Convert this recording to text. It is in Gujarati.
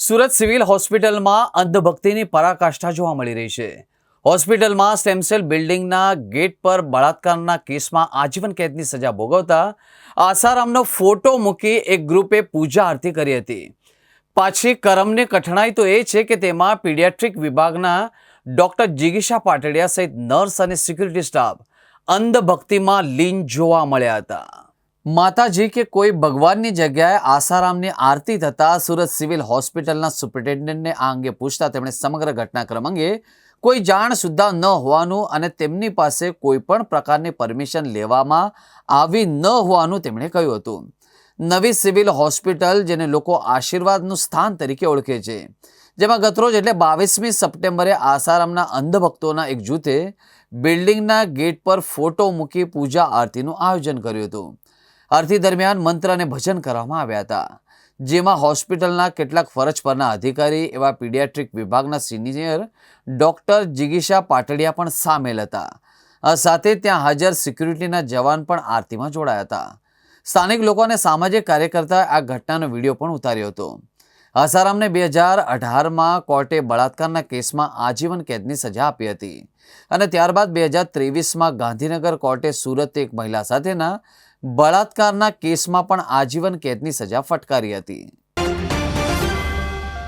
સુરત સિવિલ હોસ્પિટલમાં અંધભક્તિની પરાકાષ્ઠા જોવા મળી રહી છે. હોસ્પિટલમાં સ્ટેમસેલ બિલ્ડિંગના ગેટ પર બળાત્કારના કેસમાં આજીવન કેદની સજા ભોગવતા આસારામનો ફોટો મૂકી એક ગ્રુપે પૂજા આરતી કરી હતી. પાછી કરમની કઠણાઈ તો એ છે કે તેમાં પીડિયાટ્રિક વિભાગના ડોક્ટર જિગીશા પાટડિયા સહિત નર્સ અને સિક્યુરિટી સ્ટાફ અંધભક્તિમાં લીન જોવા મળ્યા હતા. માતાજી કે કોઈ ભગવાનની જગ્યાએ આસારામની આરતી થતાં સુરત સિવિલ હોસ્પિટલના સુપ્રિન્ટેન્ડન્ટને આ અંગે પૂછતા તેમણે સમગ્ર ઘટનાક્રમ અંગે કોઈ જાણ સુદ્ધા ન હોવાનું અને તેમની પાસે કોઈ પણ પ્રકારની પરમિશન લેવામાં આવી ન હોવાનું તેમણે કહ્યું હતું. નવી સિવિલ હોસ્પિટલ, જેને લોકો આશીર્વાદનું સ્થાન તરીકે ઓળખે છે, જેમાં ગતરોજ એટલે 22મી સપ્ટેમ્બરે આસારામના અંધભક્તોના એક જૂથે બિલ્ડિંગના ગેટ પર ફોટો મૂકી પૂજા આરતીનું આયોજન કર્યું હતું. આરતી દરમિયાન મંત્ર અને ભજન કરવામાં આવ્યા હતા, જેમાં હોસ્પિટલના કેટલાક ફરજ પરના અધિકારી એવા પીડિયાટ્રિક વિભાગના સિનિયર ડોક્ટર જિગીશા પાટડિયા પણ સામેલ હતા. આ સાથે ત્યાં હાજર સિક્યુરિટીના જવાન પણ આરતીમાં જોડાયા હતા. સ્થાનિક લોકો અને સામાજિક કાર્યકર્તાએ આ ઘટનાનો વિડીયો પણ ઉતાર્યો હતો. આસારામને 2018માં કોર્ટે બળાત્કારના કેસમાં આજીવન કેદની સજા આપી હતી અને ત્યારબાદ 2023માં ગાંધીનગર કોર્ટે સુરત એક મહિલા સાથેના બળાત્કારના કેસમાં પણ આજીવન કેદની સજા ફટકારી હતી.